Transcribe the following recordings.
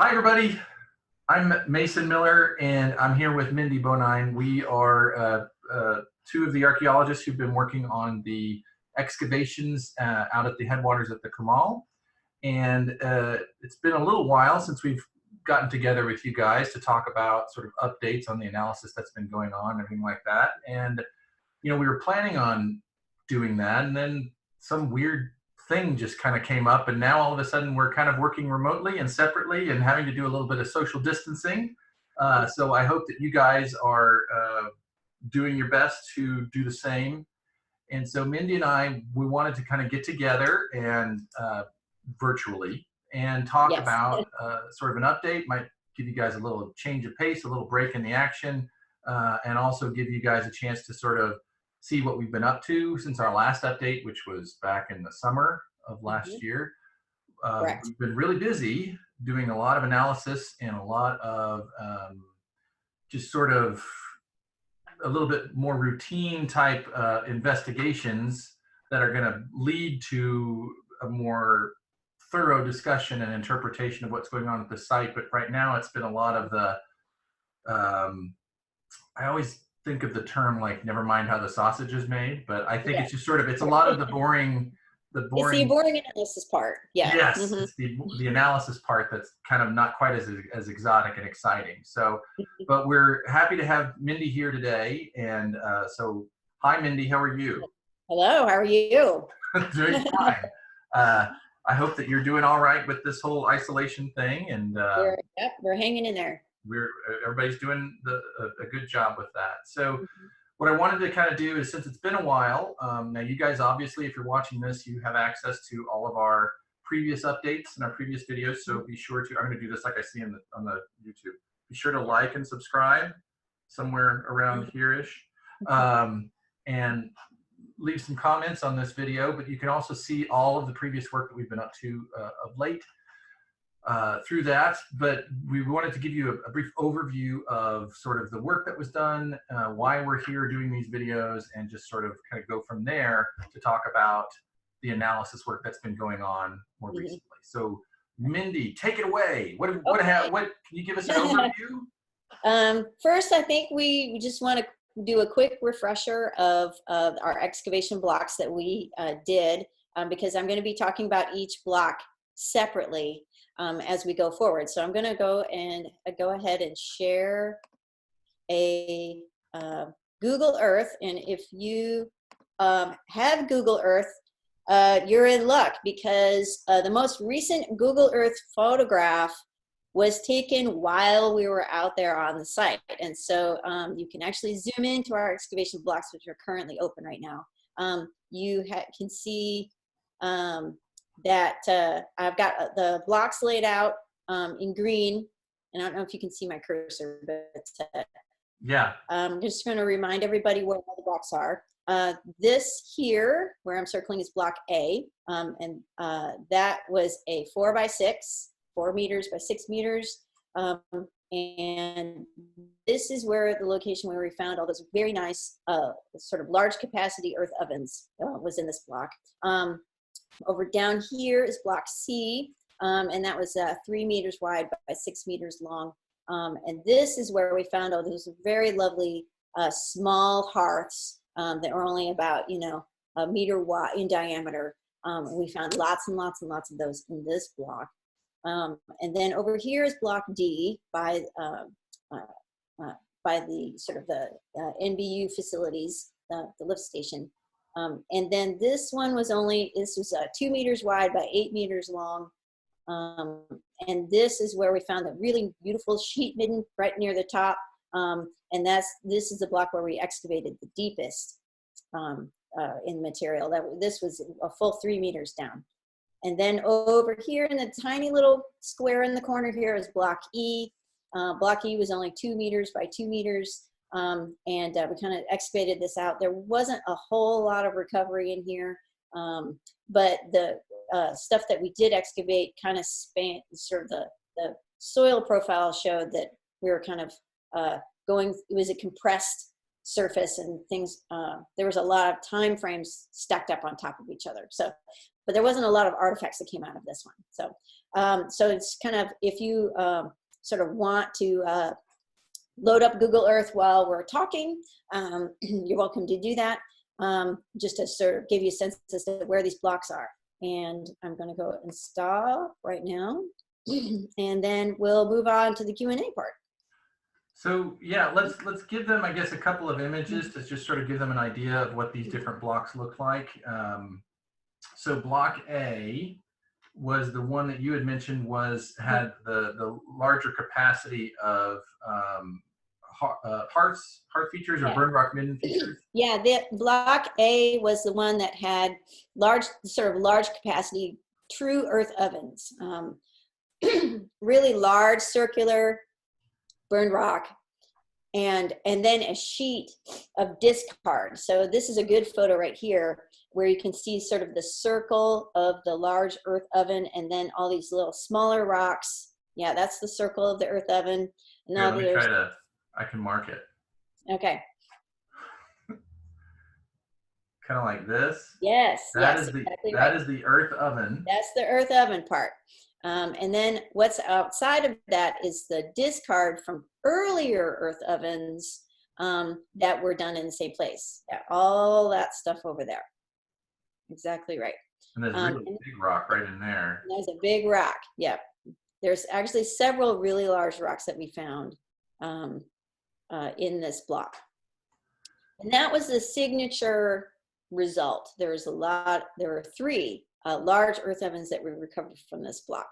Hi, everybody. I'm Mason Miller, and I'm here with Mindy Bonine. We are two of the archaeologists who've been working on the excavations out at the Headwaters at the Comal. And it's been a little while since we've gotten together with you guys to talk about sort of updates on the analysis that's been going on and everything like that. And, we were planning on doing that, and then some weird thing just kind of came up, and now all of a sudden we're kind of working remotely and separately and having to do a little bit of social distancing. So I hope that you guys are doing your best to do the same. And so Mindy and I, we wanted to kind of get together and virtually and talk Yes. about sort of an update, might give you guys a little change of pace, a little break in the action, and also give you guys a chance to sort of see what we've been up to since our last update, which was back in the summer of last year. Correct. We've been really busy doing a lot of analysis and a lot of just sort of a little bit more routine type investigations that are going to lead to a more thorough discussion and interpretation of what's going on at the site. But right now it's been a lot of the, I always think of the term like, never mind how the sausage is made, but I think it's just sort of, it's a lot of the boring, It's the boring analysis part. Yeah. Yes, it's the analysis part that's kind of not quite as exotic and exciting. So, but we're happy to have Mindy here today. And so, hi, Mindy, how are you? Hello, how are you? Doing fine. I hope that you're doing all right with this whole isolation thing. And we're hanging in there. Everybody's doing a good job with that. So what I wanted to kind of do is, since it's been a while, now you guys, obviously, if you're watching this, you have access to all of our previous updates and our previous videos. So be sure to, I'm going to do this like I see on the YouTube. Be sure to like and subscribe somewhere around here-ish, and leave some comments on this video. But you can also see all of the previous work that we've been up to of late through that. But we wanted to give you a brief overview of sort of the work that was done, why we're here doing these videos, and just sort of kind of go from there to talk about the analysis work that's been going on more recently. So Mindy, take it away. What can you give us an overview? First, I think we just want to do a quick refresher of our excavation blocks that we did, because I'm going to be talking about each block separately as we go forward. So I'm going to go ahead and share a Google Earth. And if you have Google Earth, you're in luck, because the most recent Google Earth photograph was taken while we were out there on the site. And so you can actually zoom into our excavation blocks, which are currently open right now. You can see that I've got the blocks laid out in green, and I don't know if you can see my cursor, but yeah, I'm just going to remind everybody where all the blocks are. This here, where I'm circling, is block A, and that was a 4x6, 4 meters by 6 meters, and this is where the location where we found all those very nice sort of large capacity earth ovens was in this block. Over down here is block C, and that was 3 meters wide by 6 meters long. And this is where we found all those very lovely small hearths that were only about, a meter wide in diameter. We found lots and lots and lots of those in this block. And then over here is block D by the sort of the NBU facilities, the lift station. And then this one was this was 2 meters wide by 8 meters long. And this is where we found the really beautiful sheet midden right near the top. And this is the block where we excavated the deepest in material. This was a full 3 meters down. And then over here in the tiny little square in the corner here is block E. Block E was only 2 meters by 2 meters. And we kind of excavated this out. There wasn't a whole lot of recovery in here, but the stuff that we did excavate kind of spanned sort of the soil profile showed that we were kind of it was a compressed surface, and things, there was a lot of time frames stacked up on top of each other. So, but there wasn't a lot of artifacts that came out of this one. So So it's kind of, if you sort of want to load up Google Earth while we're talking, you're welcome to do that, just to sort of give you a sense as to where these blocks are. And I'm going to go and stop right now, and then we'll move on to the Q&A part. So yeah, let's give them, I guess, a couple of images to just sort of give them an idea of what these different blocks look like. So block A was the one that you had mentioned had the larger capacity of hearth features, or burn rock midden features. Yeah, the block A was the one that had large capacity true earth ovens, really large circular burned rock, and then a sheet of discard. So this is a good photo right here, where you can see sort of the circle of the large earth oven, and then all these little smaller rocks. Yeah, that's the circle of the earth oven. And Here, let me try to, I can mark it. Okay. Kind of like this. Yes. That yes, is the exactly that is the earth oven. That's the earth oven part. And then what's outside of that is the discard from earlier earth ovens that were done in the same place. Yeah, all that stuff over there. Exactly right. And there's a really big rock right in there. There's a big rock. Yeah. There's actually several really large rocks that we found in this block. And that was the signature result. There were 3 large earth ovens that we recovered from this block.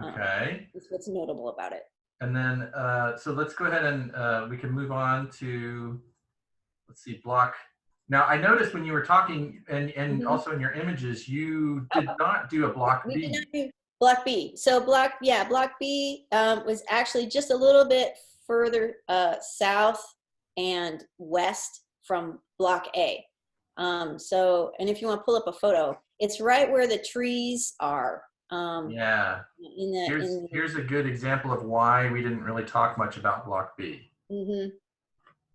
Okay. That's what's notable about it. And then, so let's go ahead and we can move on to, let's see, block. Now, I noticed when you were talking, and also in your images, you did not do a block B. We did not do block B. So block B was actually just a little bit further south and west from block A. So, and if you want to pull up a photo, it's right where the trees are. Yeah. Here's a good example of why we didn't really talk much about block B.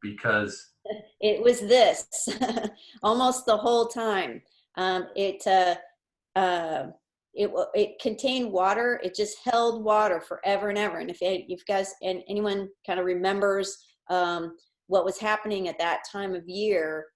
Because it was this almost the whole time. It contained water. It just held water forever and ever. And if you guys and anyone kind of remembers what was happening at that time of year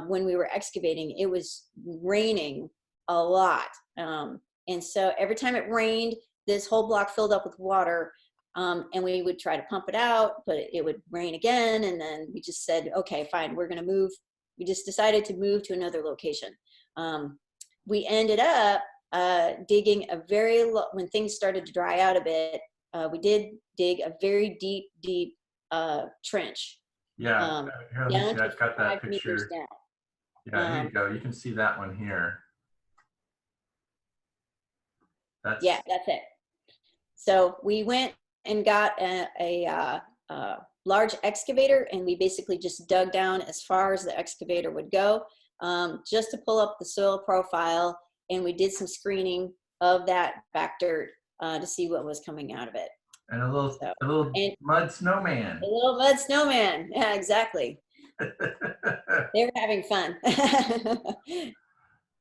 when we were excavating, it was raining a lot. And so every time it rained, this whole block filled up with water. And we would try to pump it out, but it would rain again. And then we just said, okay, fine, we're going to move. We just decided to move to another location. We ended up digging when things started to dry out a bit, we did dig a very deep trench. Yeah, here, let me see, I've got that picture. Down. Yeah, here you go. You can see that one here. That's it. So we went and got a large excavator, and we basically just dug down as far as the excavator would go, just to pull up the soil profile, and we did some screening of that back dirt to see what was coming out of it. And a little mud snowman. A little mud snowman. Yeah, exactly. They were having fun.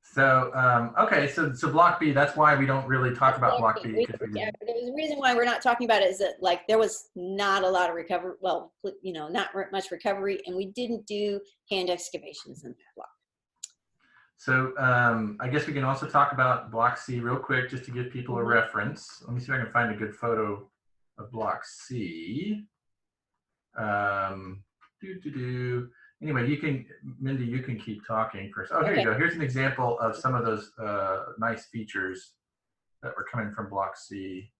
So, okay, so block B, that's why we don't really talk about block B. There's a reason why we're not talking about it, is that there was not a lot of recovery, well, not much recovery, and we didn't do hand excavations in that block. So I guess we can also talk about block C real quick, just to give people a reference. Let me see if I can find a good photo of block C. Anyway, Mindy, you can keep talking first. Oh, here you go. Here's an example of some of those nice features that were coming from block C.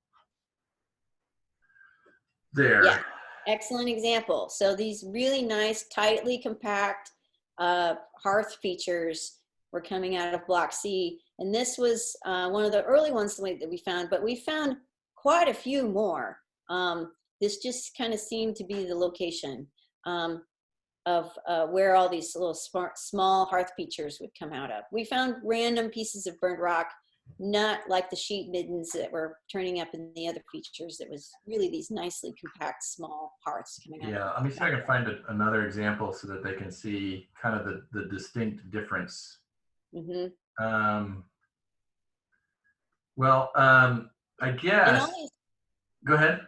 There. Yeah, excellent example. So these really nice, tightly compact hearth features were coming out of block C. And this was one of the early ones that we found, but we found quite a few more. This just kind of seemed to be the location of where all these little small hearth features would come out of. We found random pieces of burnt rock, not like the sheet middens that were turning up in the other features. It was really these nicely compact small hearths coming out. Yeah, let me see if I can find another example so that they can see kind of the distinct difference. I And all guess, these, go ahead.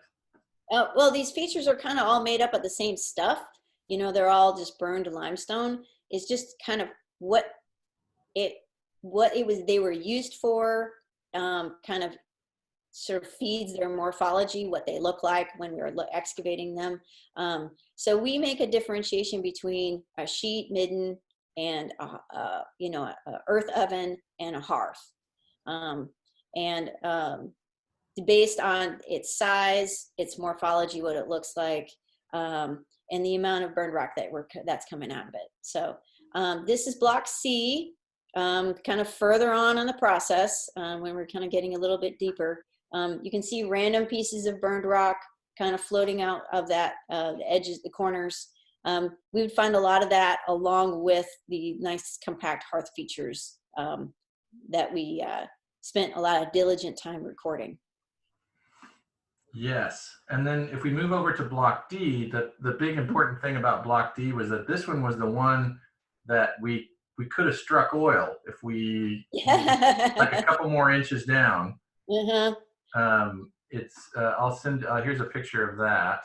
well, these features are kind of all made up of the same stuff. You know, they're all just burned limestone. It's just kind of what it what it was they were used for, kind of sort of feeds their morphology, what they look like when we were excavating them. So we make a differentiation between a sheet midden and you know, a earth oven and a hearth, um, and based on its size, its morphology, what it looks like, and the amount of burned rock that's coming out of it. So this is block C, kind of further on the process, when we're kind of getting a little bit deeper. You can see random pieces of burned rock kind of floating out of that, the edges, the corners. We would find a lot of that along with the nice compact hearth features, that we spent a lot of diligent time recording. Yes. And then if we move over to block D, the big important thing about block D was that this one was the one that we could have struck oil if we like a couple more inches down. Uh-huh. It's I'll send here's a picture of that.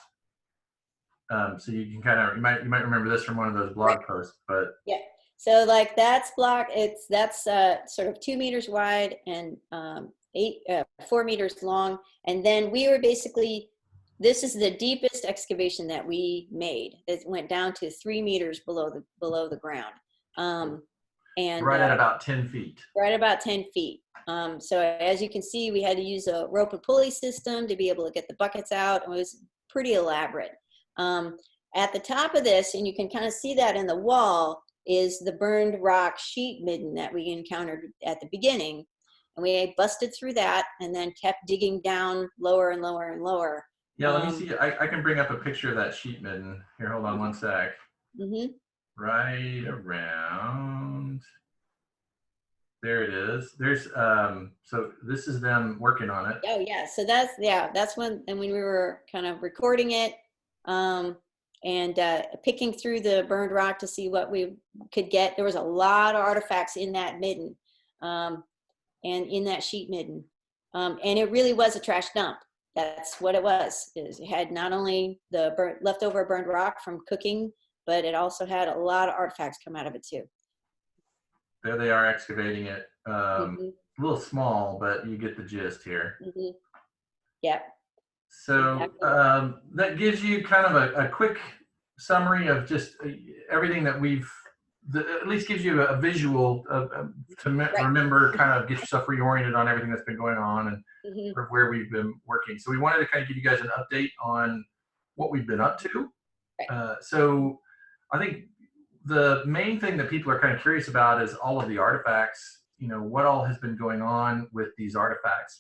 So you can kind of you might remember this from one of those blog posts, but Yeah. So like that's sort of 2 meters wide and 4 meters long. And then we were basically, this is the deepest excavation that we made. It went down to 3 meters below the ground. And right at about 10 feet. right about 10 feet. So as you can see, we had to use a rope and pulley system to be able to get the buckets out. It was pretty elaborate. At the top of this, and you can kind of see that in the wall, is the burned rock sheet midden that we encountered at the beginning. And we busted through that and then kept digging down lower and lower and lower. Yeah, let me see. I can bring up a picture of that sheet midden. Here, hold on one sec. Mm-hmm. Right around. There it is. There's so this is them working on it. Oh yeah, so that's when we were kind of recording it, and picking through the burned rock to see what we could get. There was a lot of artifacts in that midden, and in that sheet midden, and it really was a trash dump. That's what it was. It had not only the leftover burned rock from cooking, but it also had a lot of artifacts come out of it too. There they are excavating it. Mm-hmm. A little small, but you get the gist here. Mm-hmm. Yep. So Exactly. that gives you kind of a quick summary of just everything that at least gives you a visual to Right. remember, kind of get yourself reoriented on everything that's been going on and Mm-hmm. sort of where we've been working. So we wanted to kind of give you guys an update on what we've been up to. Right. So I think the main thing that people are kind of curious about is all of the artifacts. You know, what all has been going on with these artifacts?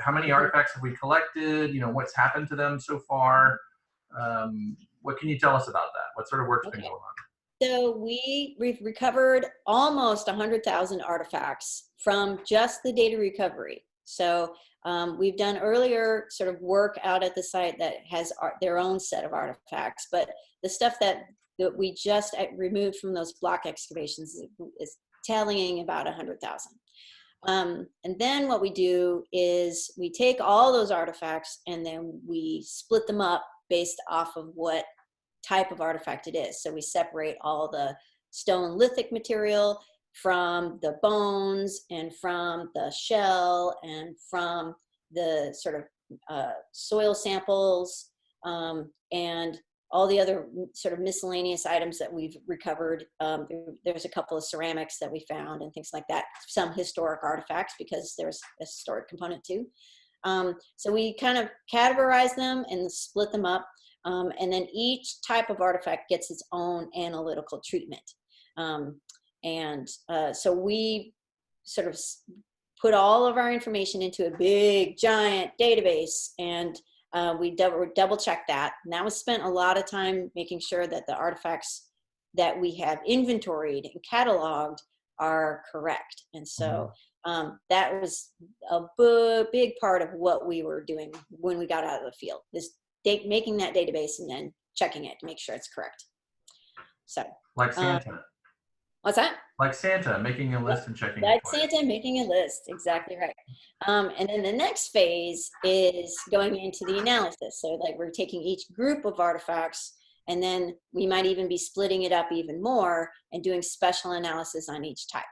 How many artifacts have we collected? You know, what's happened to them so far? What can you tell us about that? What sort of work's been Okay. going on? So we've recovered almost 100,000 artifacts from just the data recovery. So we've done earlier sort of work out at the site that has their own set of artifacts, but the stuff that we just removed from those block excavations is tallying about 100,000. And then what we do is we take all those artifacts and then we split them up based off of what type of artifact it is. So we separate all the stone lithic material from the bones and from the shell and from the sort of soil samples, and all the other sort of miscellaneous items that we've recovered. There's a couple of ceramics that we found and things like that, some historic artifacts because there's a historic component too. So we kind of categorize them and split them up. And then each type of artifact gets its own analytical treatment. So we sort of put all of our information into a big, giant database, and we double check that. And that was spent a lot of time making sure that the artifacts that we have inventoried and cataloged are correct. And so that was a big part of what we were doing when we got out of the field, is making that database and then checking it to make sure it's correct. So Like Santa. What's that? Like Santa, making a list and checking it Like twice. Santa making a list, exactly right. And then the next phase is going into the analysis. So like we're taking each group of artifacts, and then we might even be splitting it up even more and doing special analysis on each type.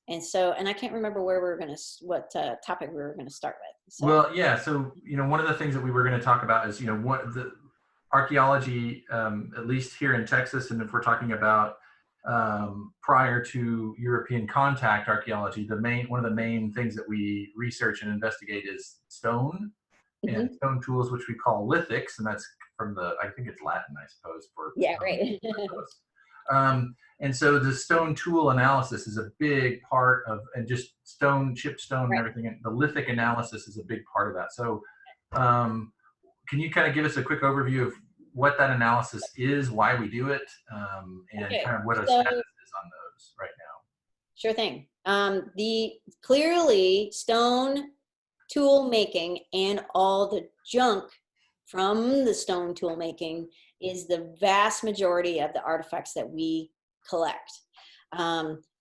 And so, and I can't remember where we're going to, what topic we were going to start with. So. Well, yeah. So, one of the things that we were going to talk about is, what the archaeology, at least here in Texas, and if we're talking about prior to European contact archaeology, one of the main things that we research and investigate is stone and stone tools, which we call lithics, and that's from I think it's Latin, I suppose, for Yeah, stone. right. And so the stone tool analysis is a big part of, and just chipped stone and Right. everything. And the lithic analysis is a big part of that. So can you kind of give us a quick overview of what that analysis is, why we do it, and kind of what our status is on those right now? Sure thing. The clearly stone tool making and all the junk from the stone tool making is the vast majority of the artifacts that we collect.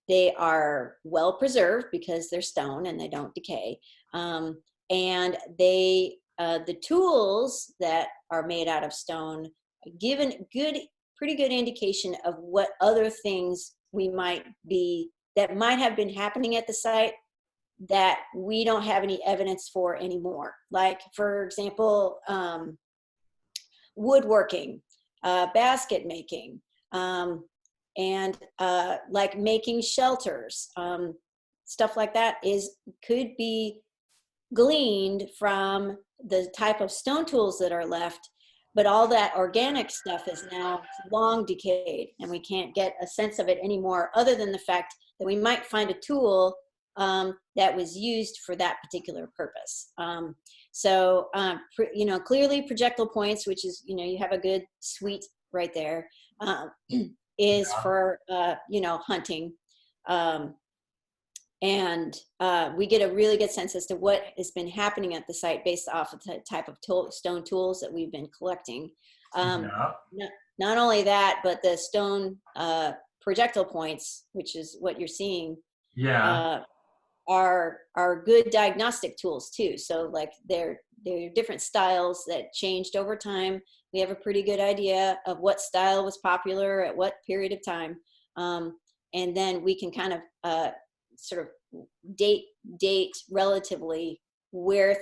They are well preserved because they're stone and they don't decay. And the tools that are made out of stone give a pretty good indication of what other things that might have been happening at the site that we don't have any evidence for anymore. Like, for example, woodworking, basket making, and like making shelters, stuff like that could be gleaned from the type of stone tools that are left, but all that organic stuff is now long decayed and we can't get a sense of it anymore, other than the fact that we might find a tool that was used for that particular purpose. Clearly projectile points, which is, you have a good suite right there, is for, hunting. We get a really good sense as to what has been happening at the site based off of the type of stone tools that we've been collecting. Not only that, but the stone projectile points, which is what you're seeing, are good diagnostic tools too. So like they're different styles that changed over time. We have a pretty good idea of what style was popular at what period of time. And then we can kind of sort of date relatively when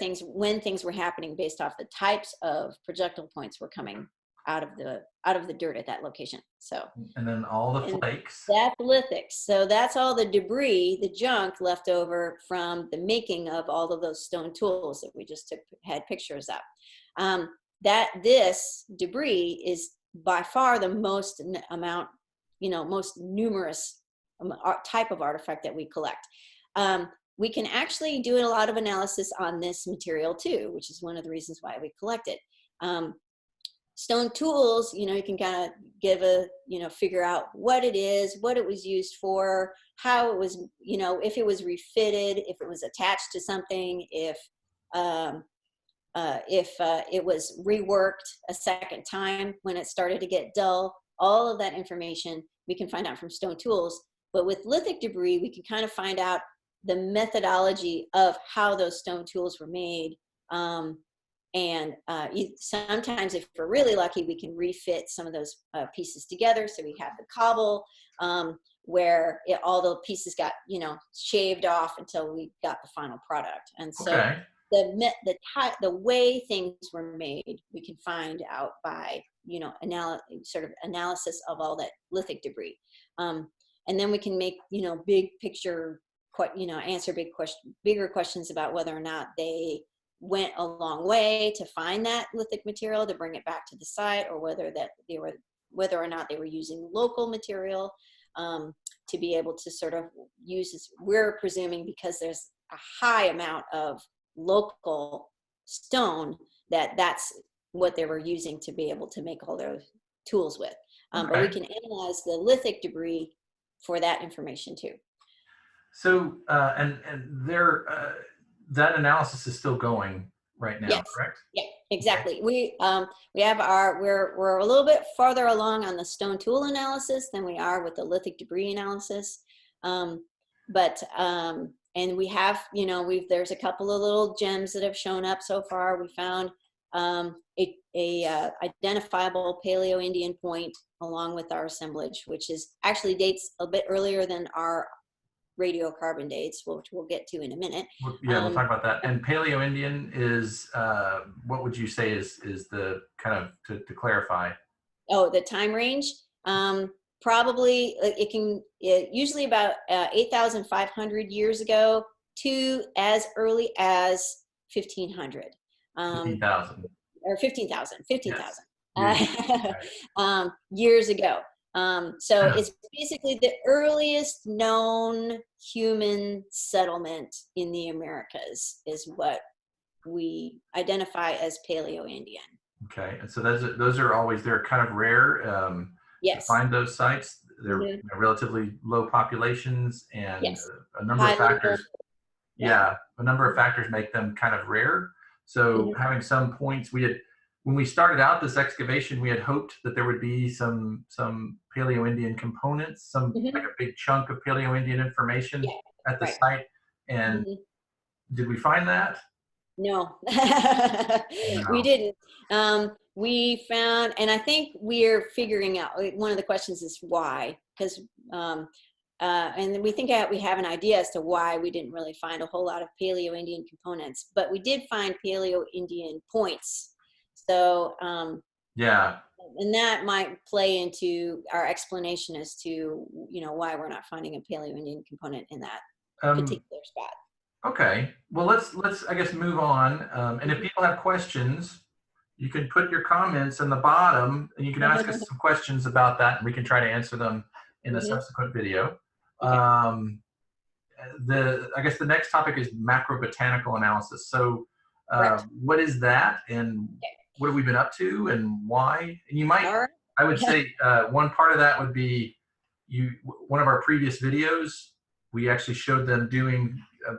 things were happening based off the types of projectile points were coming out of the dirt at that location. So, and then all the flakes. That's lithics. So that's all the debris, the junk left over from the making of all of those stone tools that we just had pictures of. This debris is by far the most numerous type of artifact that we collect. We can actually do a lot of analysis on this material too, which is one of the reasons why we collect it. Stone tools, you can kind of figure out what it is, what it was used for, how it was, if it was refitted, if it was attached to something, if it was reworked a second time when it started to get dull. All of that information we can find out from stone tools. But with lithic debris, we can kind of find out the methodology of how those stone tools were made. Sometimes, if we're really lucky, we can refit some of those pieces together. So we have the cobble, where all the pieces got, shaved off until we got the final product. And so the way things were made, we can find out by, analysis of all that lithic debris. And then we can make, big picture, answer bigger questions about whether or not they went a long way to find that lithic material to bring it back to the site, or whether or not they were using local material to be able to sort of use this. We're presuming, because there's a high amount of local stone, that's what they were using to be able to make all those tools with. But we can analyze the lithic debris for that information too. So, and there, that analysis is still going right now, yes. correct? Yeah. Exactly. We have we're a little bit farther along on the stone tool analysis than we are with the lithic debris analysis. But and we have, you know, there's a couple of little gems that have shown up so far. We found a identifiable Paleo-Indian point along with our assemblage, which is actually dates a bit earlier than our radiocarbon dates, which we'll get to in a minute. Yeah, we'll talk about that. And Paleo-Indian is, what would you say is the kind of, to clarify? Oh, the time range? Probably usually about 8,500 years ago to as early as 1500. 15,000. Or 15,000. Yes. Years ago. So it's basically the earliest known human settlement in the Americas is what we identify as Paleo-Indian. Okay, and so those are always, they're kind of rare Yes. to find those sites. They're relatively low populations, and yes. a number of factors. Yeah, a number of factors make them kind of rare. So having some points, when we started out this excavation, we had hoped that there would be some Paleo-Indian components, like a big chunk of Paleo-Indian information at the site. And did we find that? No, we didn't. We found, and I think we're figuring out, one of the questions is why, because, and we think we have an idea as to why we didn't really find a whole lot of Paleo-Indian components, but we did find Paleo-Indian points. So, and that might play into our explanation as to, you know, why we're not finding a Paleo-Indian component in that particular spot. Okay, well, let's I guess move on. And if people have questions, you can put your comments in the bottom, and you can ask us some questions about that, and we can try to answer them in a subsequent video. I guess the next topic is macrobotanical analysis. So what is that, and what have we been up to, and why? And you might, I would say one part of that would be one of our previous videos, we actually showed them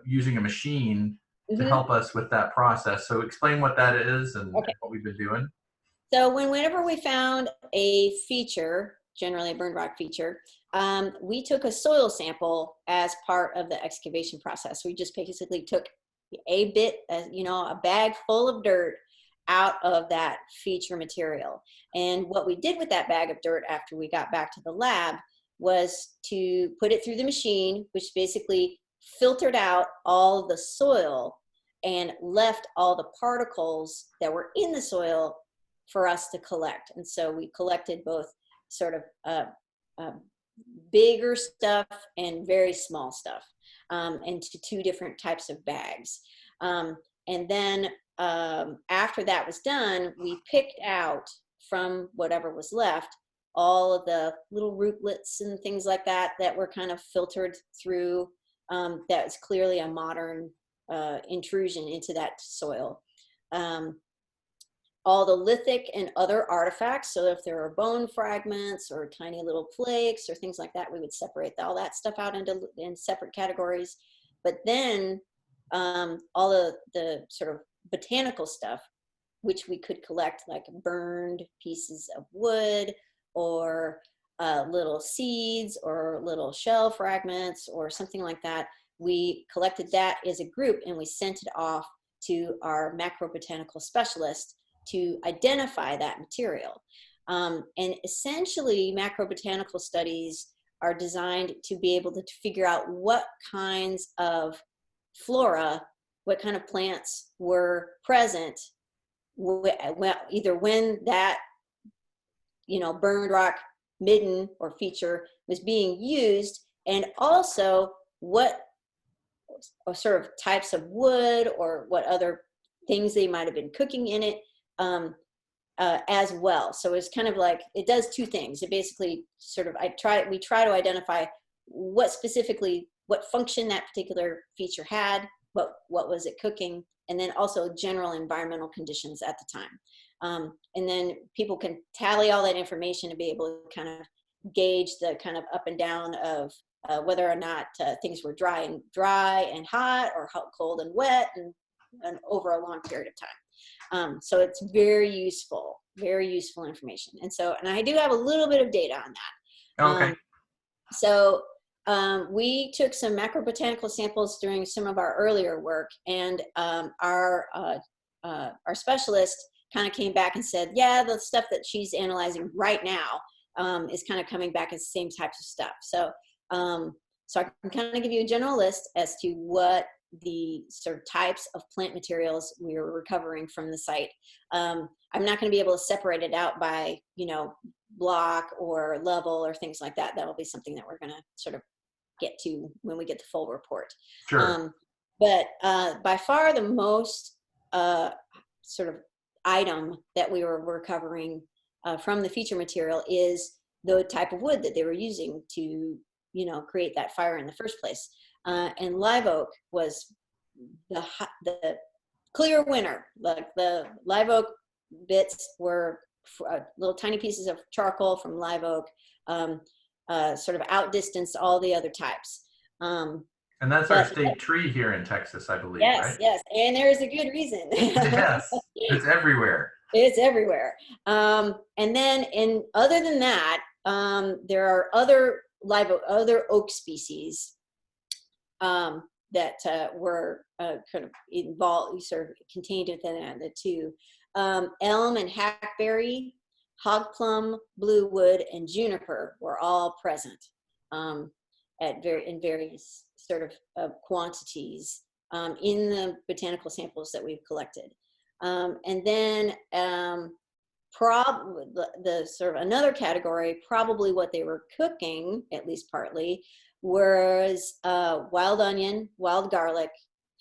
using a machine to help us with that process. So explain what that is and what we've been doing. So whenever we found a feature, generally a burned rock feature, we took a soil sample as part of the excavation process. We just basically took a bag full of dirt out of that feature material. And what we did with that bag of dirt after we got back to the lab was to put it through the machine, which basically filtered out all the soil and left all the particles that were in the soil for us to collect. And so we collected both sort of bigger stuff and very small stuff into two different types of bags. And then after that was done, we picked out from whatever was left all of the little rootlets and things like that that were kind of filtered through. That was clearly a modern intrusion into that soil. All the lithic and other artifacts, so if there are bone fragments or tiny little flakes or things like that, we would separate all that stuff out in separate categories. But then all the sort of botanical stuff, which we could collect, like burned pieces of wood or little seeds or little shell fragments or something like that. We collected that as a group and we sent it off to our macrobotanical specialist to identify that material. And essentially macrobotanical studies are designed to be able to figure out what kinds of flora, what kind of plants were present either when that burned rock midden or feature was being used, and also what sort of types of wood or what other things they might have been cooking in it as well. So it's kind of like, it does two things. It basically sort of, we try to identify what function that particular feature had, what was it cooking, and then also general environmental conditions at the time. And then people can tally all that information to be able to kind of gauge the kind of up and down of whether or not things were dry and hot, or cold and wet, and over a long period of time. So it's very useful information. And so, and I do have a little bit of data on that. Okay. So we took some macrobotanical samples during some of our earlier work, and our specialist kind of came back and said, yeah, the stuff that she's analyzing right now is kind of coming back as the same types of stuff. So, so I can kind of give you a general list as to what the sort of types of plant materials we were recovering from the site. I'm not going to be able to separate it out by, you know, block or level or things like that. That'll be something that we're going to sort of get to when we get the full report. Sure. But by far the most sort of item that we were recovering from the feature material is the type of wood that they were using to, you know, create that fire in the first place. And live oak was the clear winner. Like the live oak bits were little tiny pieces of charcoal from live oak, sort of outdistanced all the other types. And that's our state tree here in Texas, I believe, yes, right? Yes, and there's a good reason. Yes, it's everywhere. It's everywhere. And then, other than that, there are other other oak species that were kind of involved, sort of contained within the two. Elm and hackberry, hogplum, bluewood, and juniper were all present in various sort of quantities in the botanical samples that we've collected. And then the sort of another category, probably what they were cooking, at least partly, was wild onion, wild garlic,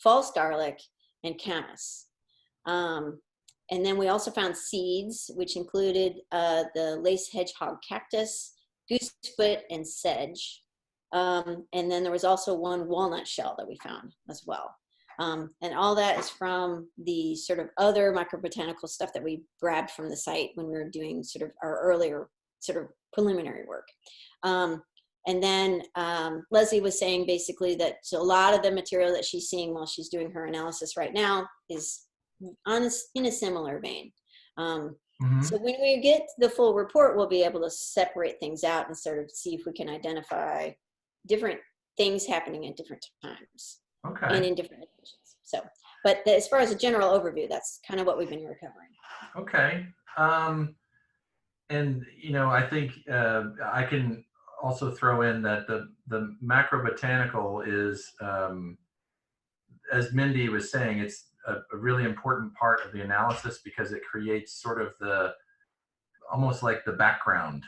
false garlic, and camas. And then we also found seeds, which included the lace hedgehog cactus, goosefoot, and sedge. And then there was also one walnut shell that we found as well. And all that is from the sort of other microbotanical stuff that we grabbed from the site when we were doing sort of our earlier sort of preliminary work. And then Leslie was saying basically that a lot of the material that she's seeing while she's doing her analysis right now is in a similar vein. So when we get the full report, we'll be able to separate things out and sort of see if we can identify different things happening at different times. Okay. And in different locations. So, but as far as a general overview, that's kind of what we've been recovering. Okay. And, you know, I think I can also throw in that the macrobotanical is, as Mindy was saying, it's a really important part of the analysis because it creates sort of almost like the background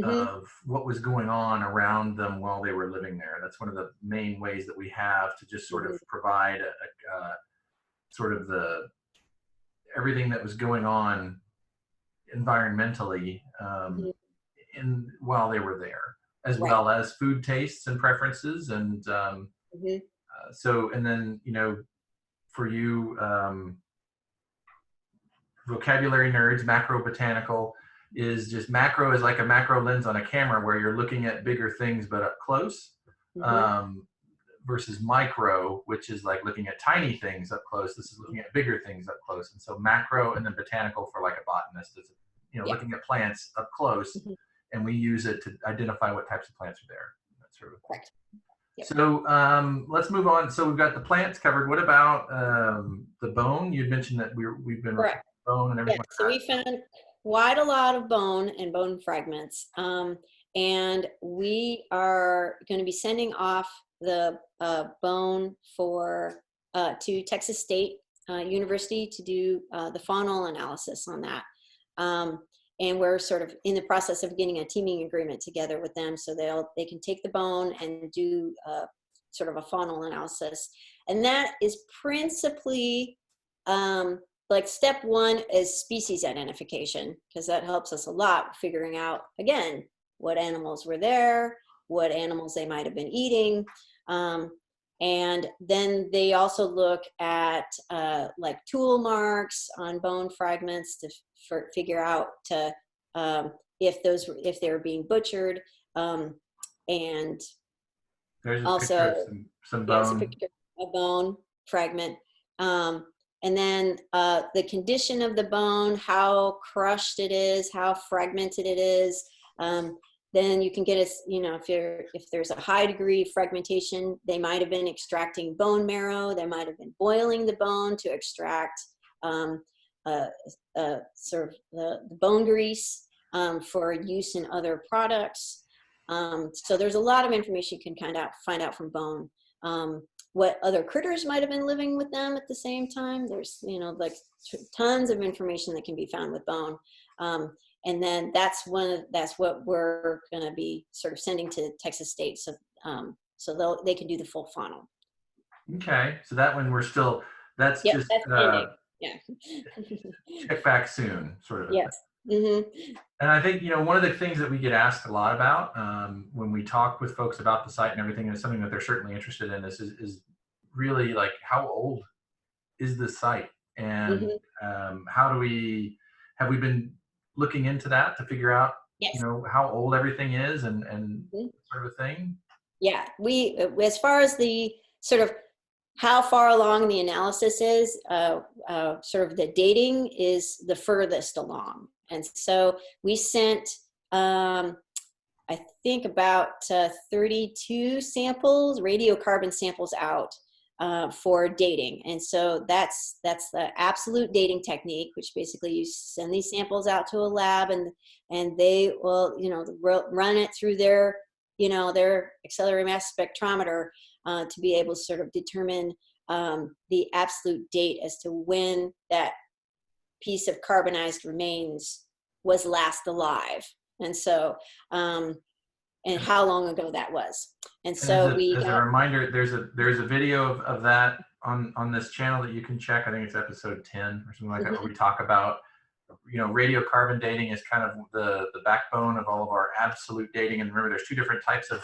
of what was going on around them while they were living there. That's one of the main ways that we have to just sort of provide sort of everything that was going on environmentally while they were there, as well as food tastes and preferences. And so, and then, you know, for you vocabulary nerds, macrobotanical is just macro is like a macro lens on a camera where you're looking at bigger things but up close, versus micro, which is like looking at tiny things up close. This is looking at bigger things up close. And so macro, and then botanical for like a botanist is, you know, looking at plants up close, and we use it to identify what types of plants are there. That sort of correct. Yep. So let's move on. So we've got the plants covered. What about the bone? You'd mentioned that we've been correct. Bone and everything. Yeah, so we found quite a lot of bone and bone fragments, and we are going to be sending off the bone to Texas State University to do the faunal analysis on that. And we're sort of in the process of getting a teaming agreement together with them so they can take the bone and do sort of a faunal analysis. And that is principally like step one is species identification, because that helps us a lot figuring out, again, what animals were there, what animals they might have been eating. And then they also look at like tool marks on bone fragments to figure out if they were being butchered. And there's also some bone. a picture of a bone fragment. and then the condition of the bone, how crushed it is, how fragmented it is. Then you can get if there's a high degree of fragmentation, they might have been extracting bone marrow. They might have been boiling the bone to extract sort of the bone grease for use in other products. So there's a lot of information you can find out from bone. What other critters might have been living with them at the same time. There's, like tons of information that can be found with bone. And then that's what we're going to be sort of sending to Texas State. So they can do the full funnel. Okay. So that one that's yep, just, that's yeah. check back soon, sort of. Yes. Mm-hmm. And I think, one of the things that we get asked a lot about when we talk with folks about the site and everything, and it's something that they're certainly interested in, is really like, how old is this site? And have we been looking into that to figure out, yes. How old everything is and sort of a thing? Yeah, as far as the sort of how far along the analysis is, sort of the dating is the furthest along. And so we sent, I think about 32 samples, radiocarbon samples out for dating. And so that's the absolute dating technique, which basically you send these samples out to a lab and they will, run it through their accelerated mass spectrometer to be able to sort of determine the absolute date as to when that piece of carbonized remains was last alive. And so, and how long ago that was. And so as a reminder, there's a video of that on this channel that you can check. I think it's episode 10 or something like that, where we talk about, radiocarbon dating is kind of the backbone of all of our absolute dating. And remember, there's two different types of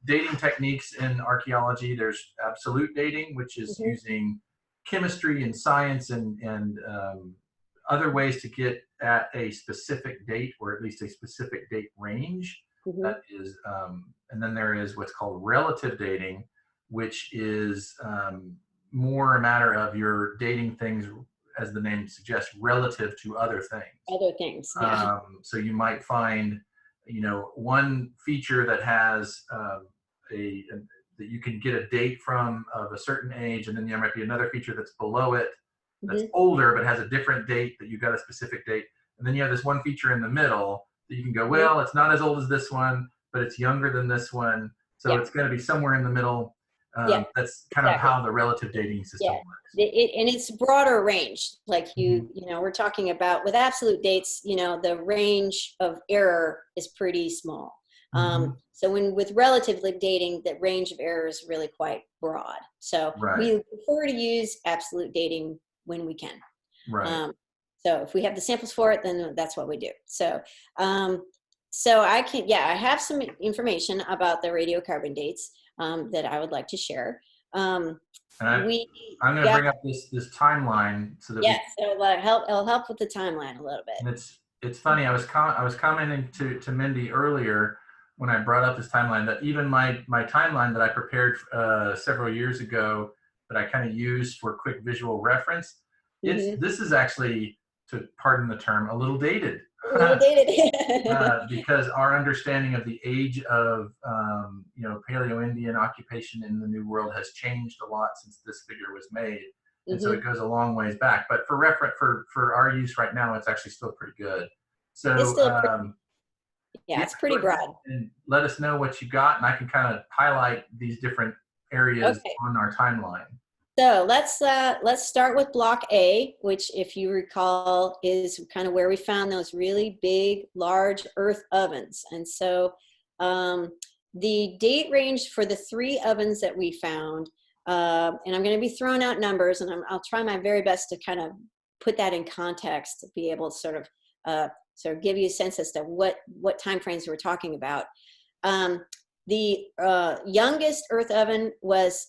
dating techniques in archaeology. There's absolute dating, which is using chemistry and science and other ways to get at a specific date, or at least a specific date range. That is, and then there is what's called relative dating, which is more a matter of you're dating things, as the name suggests, relative to other things. Other things, yeah. So you might find, one feature that has that you can get a date from of a certain age, and then there might be another feature that's below it that's older but has a different date that you got a specific date, and then you have this one feature in the middle that you can go, well, it's not as old as this one, but it's younger than this one, so it's going to be somewhere in the middle. That's kind of how the relative dating system works. And it's broader range. Like we're talking about with absolute dates, the range of error is pretty small. So with relatively dating, the range of error is really quite broad. So we prefer to use absolute dating when we can. Right. So if we have the samples for it, then that's what we do. So, I have some information about the radiocarbon dates that I would like to share. I'm going to bring up this timeline so that so it'll help with the timeline a little bit. And it's funny. I was commenting to Mindy earlier when I brought up this timeline that even my timeline that I prepared several years ago that I kind of used for quick visual reference, this is actually, to pardon the term, a little dated. Because our understanding of the age of Paleo-Indian occupation in the New World has changed a lot since this figure was made, and so it goes a long ways back. But for reference, for our use right now, it's actually still pretty good. So it's still it's pretty broad. And let us know what you got, and I can kind of highlight these different areas on our timeline. So let's start with block A, which, if you recall, is kind of where we found those really big, large earth ovens. And so the date range for the 3 ovens that we found, and I'm going to be throwing out numbers, and I'll try my very best to kind of put that in context to be able to sort of give you a sense as to what time frames we're talking about. The youngest earth oven was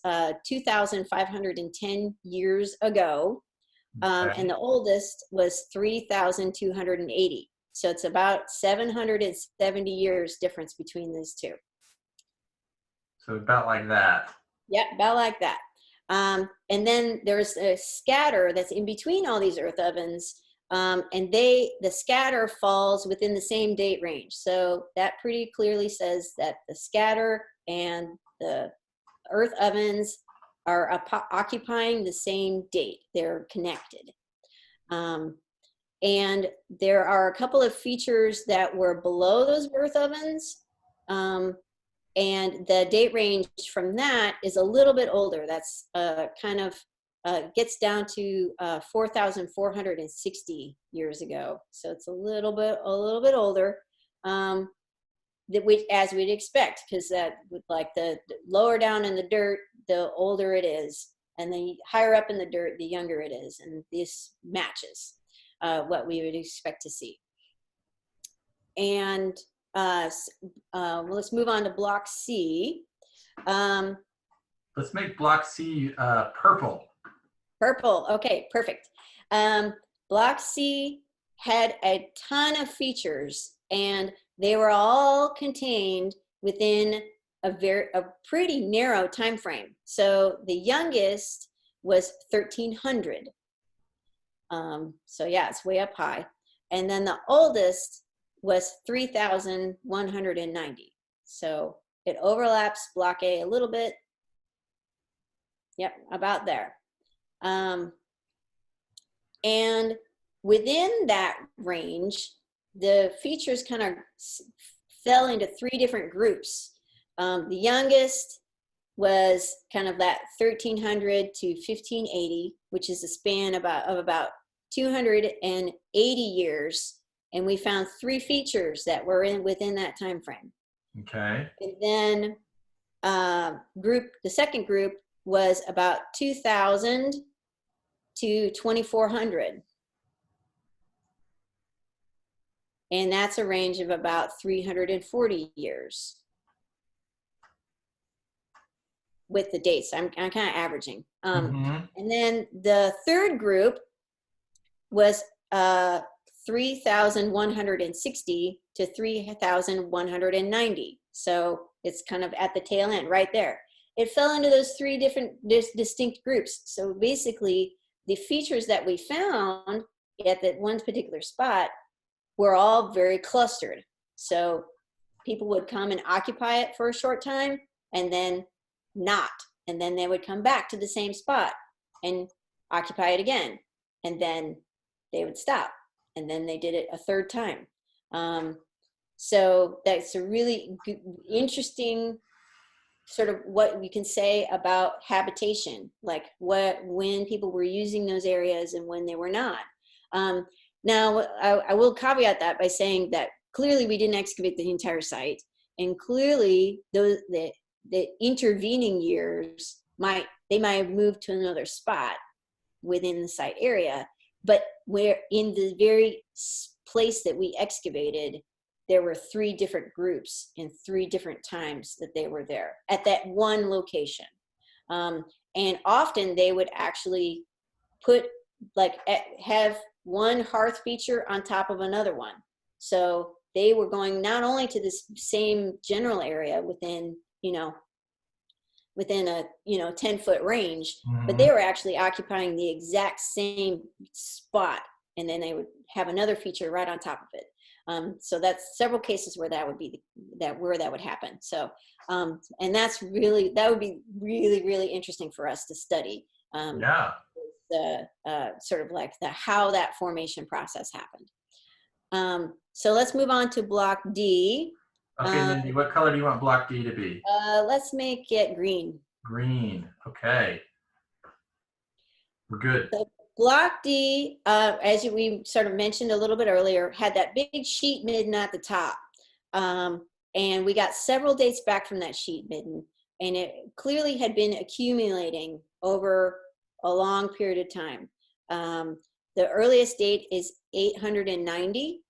2,510 years ago, and the oldest was 3,280. So it's about 770 years difference between these two. So about like that. Yeah, about like that. And then there's a scatter that's in between all these earth ovens. And the scatter falls within the same date range. So that pretty clearly says that the scatter and the earth ovens are occupying the same date. They're connected. And there are a couple of features that were below those earth ovens. And the date range from that is a little bit older. That's kind of gets down to 4,460 years ago. So it's a little bit older, which, as we'd expect, because that with like the lower down in the dirt, the older it is, and the higher up in the dirt, the younger it is, and this matches what we would expect to see. And well, let's move on to Block C. Let's make Block C purple. Purple, okay, perfect. Block C had a ton of features, and they were all contained within a pretty narrow time frame. So the youngest was 1300. So yeah, it's way up high. And then the oldest was 3,190. So it overlaps Block A a little bit. Yep, about there. And within that range, the features kind of fell into three different groups. The youngest was kind of that 1300 to 1580, which is a span of about 280 years. And we found three features that were within that time frame. Okay. And then the second group was about 2000 to 2400. And that's a range of about 340 years with the dates. I'm kind of averaging. And then the third group was 3,160 to 3,190. So it's kind of at the tail end right there. It fell into those three different distinct groups. So basically, the features that we found at that one particular spot were all very clustered. So people would come and occupy it for a short time and then not. And then they would come back to the same spot and occupy it again. And then they would stop. And then they did it a third time. So that's a really interesting sort of what we can say about habitation, like when people were using those areas and when they were not. Now, I will caveat that by saying that clearly we didn't excavate the entire site, and clearly the intervening years might have moved to another spot within the site area, but where in the very place that we excavated, there were three different groups in three different times that they were there at that one location. And often they would actually have one hearth feature on top of another one. So they were going not only to this same general area within a 10-foot range, but they were actually occupying the exact same spot, and then they would have another feature right on top of it. So that's several cases where that would happen. So, and that would be really, really interesting for us to study. Sort of like how that formation process happened. So let's move on to Block D. Okay, Lindy, what color do you want Block D to be? Let's make it green. Green, okay. We're good. So Block D, as we sort of mentioned a little bit earlier, had that big sheet midden at the top. And we got several dates back from that sheet midden, and it clearly had been accumulating over a long period of time. The earliest date is 890,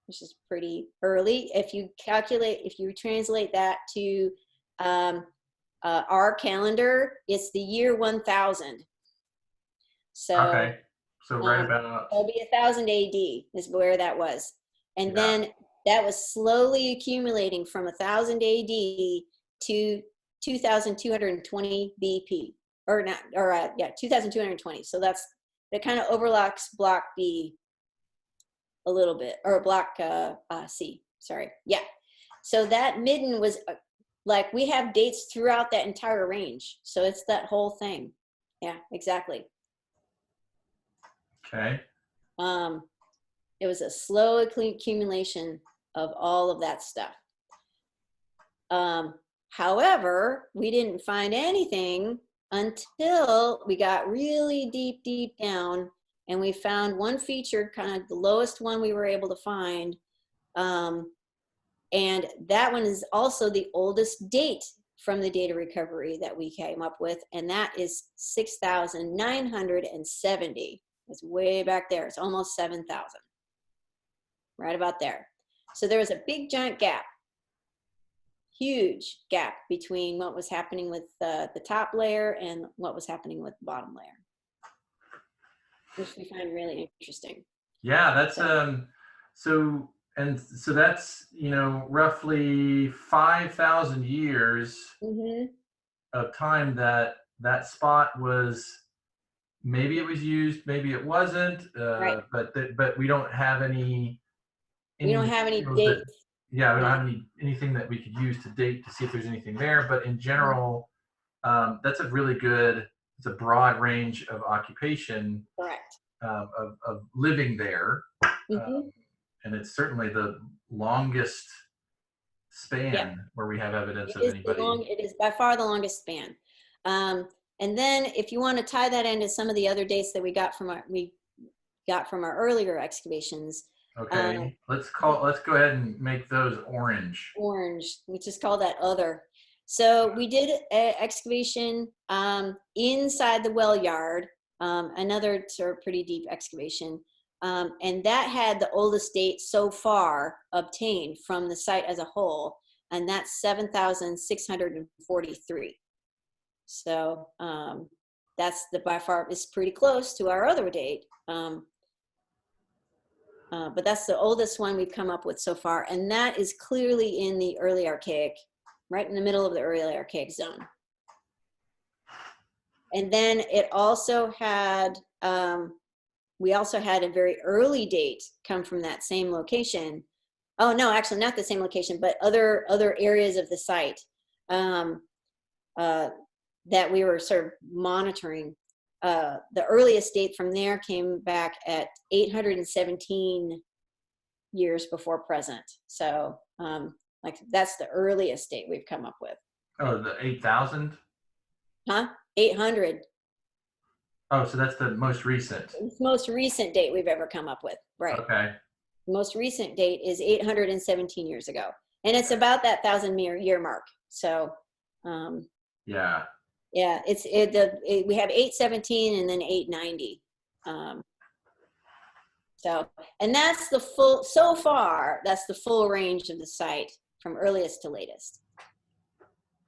which is pretty early. If you translate that to our calendar, it's the year 1000. So, okay. So right about it'll be 1000 AD is where that was. And then that was slowly accumulating from 1000 AD to 2220 BP. or not, or yeah, 2,220. So that kind of overlaps block B a little bit, or block C, sorry. Yeah. So that midden was like, we have dates throughout that entire range. So it's that whole thing. Yeah, exactly. Okay. It was a slow accumulation of all of that stuff. However, we didn't find anything until we got really deep, deep down, and we found one feature, kind of the lowest one we were able to find. And that one is also the oldest date from the data recovery that we came up with, and that is 6,970. It's way back there. It's almost 7,000. Right about there. So there was a big giant gap, huge gap between what was happening with the top layer and what was happening with the bottom layer, which we find really interesting. Yeah, that's so that's, you know, roughly 5,000 years of time that that spot was, maybe it was used, maybe it wasn't, Right. but we don't have any We don't have any materials that, dates. yeah, we don't have anything that we could use to date to see if there's anything there. But in general, that's a really good, it's a broad range of occupation. Correct. Of living there. And it's certainly the longest span where we have evidence of anybody. It is by far the longest span. And then if you want to tie that into some of the other dates that we got from our earlier excavations. Okay, let's go ahead and make those orange. Orange, which is called that other. So we did an excavation inside the well yard, another sort of pretty deep excavation. And that had the oldest date so far obtained from the site as a whole, and that's 7,643. So that's by far is pretty close to our other date. But that's the oldest one we've come up with so far, and that is clearly in the early Archaic, right in the middle of the early Archaic zone. And then it also had, we also had a very early date come from that same location. Oh no, actually not the same location, but other areas of the site that we were sort of monitoring. The earliest date from there came back at 817 years before present. So like that's the earliest date we've come up with. Oh, the 8,000? Huh? 800. Oh, so that's the most recent. It's the most recent date we've ever come up with, right? Okay. The most recent date is 817 years ago, and it's about that 1,000-year mark. So, yeah. Yeah, we have 817 and then 890. So, and that's the full, so far, that's the full range of the site from earliest to latest.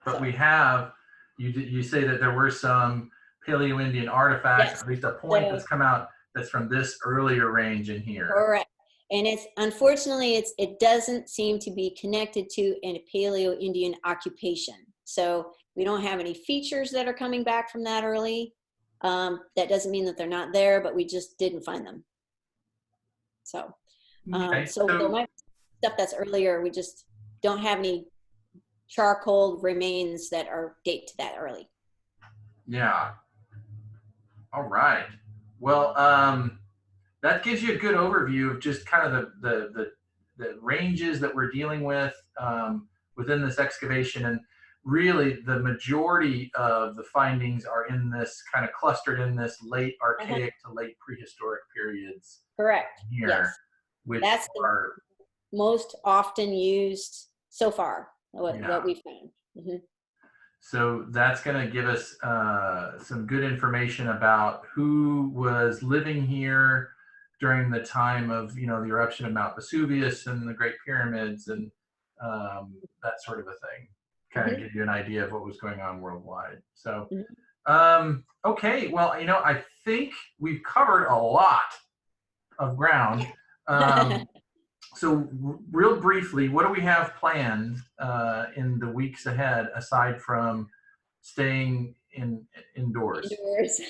But we have, you say that there were some Paleo-Indian artifacts, Yes. At least a point that's come out that's from this earlier range in here. Correct. And it's, unfortunately, it doesn't seem to be connected to a Paleo-Indian occupation. So we don't have any features that are coming back from that early. That doesn't mean that they're not there, but we just didn't find them. So, Okay, so there might be stuff that's earlier. We just don't have any charcoal remains that are date to that early. Yeah. All right. Well, that gives you a good overview of just kind of the ranges that we're dealing with within this excavation. And really the majority of the findings are in this kind of clustered in this late Archaic to late prehistoric periods. Correct. Here, yes. which that's are the most often used so far, what we found. Mm-hmm. So that's going to give us some good information about who was living here during the time of, you know, the eruption of Mount Vesuvius and the Great Pyramids and that sort of a thing. Kind of give you an idea of what was going on worldwide. So, okay, well, you know, I think we've covered a lot of ground. So real briefly, what do we have planned in the weeks ahead, aside from staying indoors? Indoors.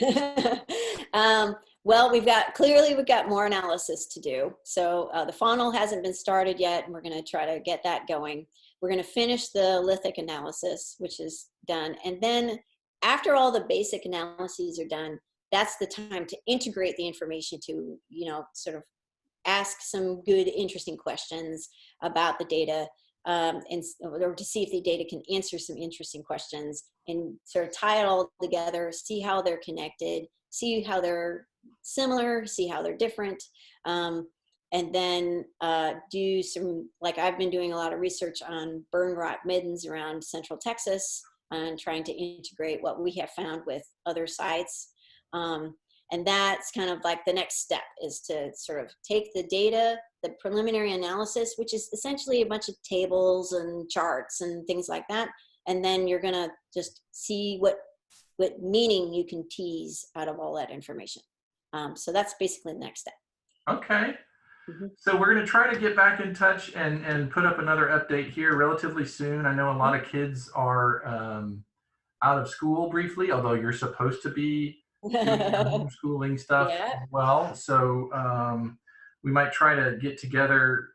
Well, we've got more analysis to do. So the faunal hasn't been started yet, and we're going to try to get that going. We're going to finish the lithic analysis, which is done. And then after all the basic analyses are done, that's the time to integrate the information to, sort of ask some good, interesting questions about the data, or to see if the data can answer some interesting questions and sort of tie it all together, see how they're connected, see how they're similar, see how they're different, and then do some, like I've been doing a lot of research on burn rot middens around Central Texas and trying to integrate what we have found with other sites. And that's kind of like the next step, is to sort of take the data, the preliminary analysis, which is essentially a bunch of tables and charts and things like that. And then you're going to just see what meaning you can tease out of all that information. So that's basically the next step. Okay. So we're going to try to get back in touch and put up another update here relatively soon. I know a lot of kids are out of school briefly, although you're supposed to be doing your homeschooling stuff as well. So we might try to get together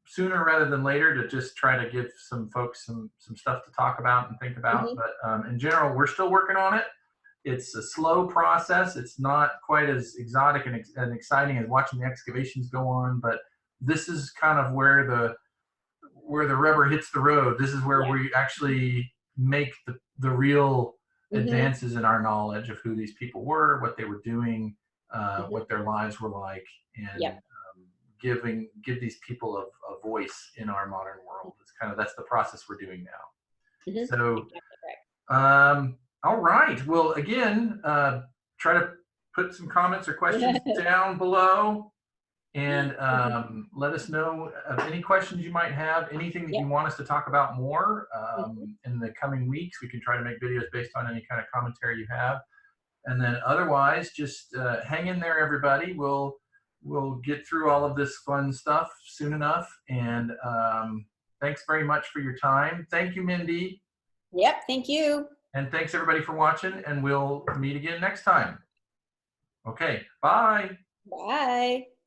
sooner rather than later to just try to give some folks some stuff to talk about and think about. But in general, we're still working on it. It's a slow process. It's not quite as exotic and exciting as watching the excavations go on, but this is kind of where the rubber hits the road. This is where we actually make the real advances in our knowledge of who these people were, what they were doing, what their lives were like, and give these people a voice in our modern world. That's the process we're doing now. So, all right. Well, again, try to put some comments or questions down below, and let us know of any questions you might have, anything that you want us to talk about more in the coming weeks. We can try to make videos based on any kind of commentary you have. And then otherwise, just hang in there, everybody. We'll get through all of this fun stuff soon enough. And thanks very much for your time. Thank you, Mindy. Yep, thank you. And thanks everybody for watching, and we'll meet again next time. Okay, bye. Bye.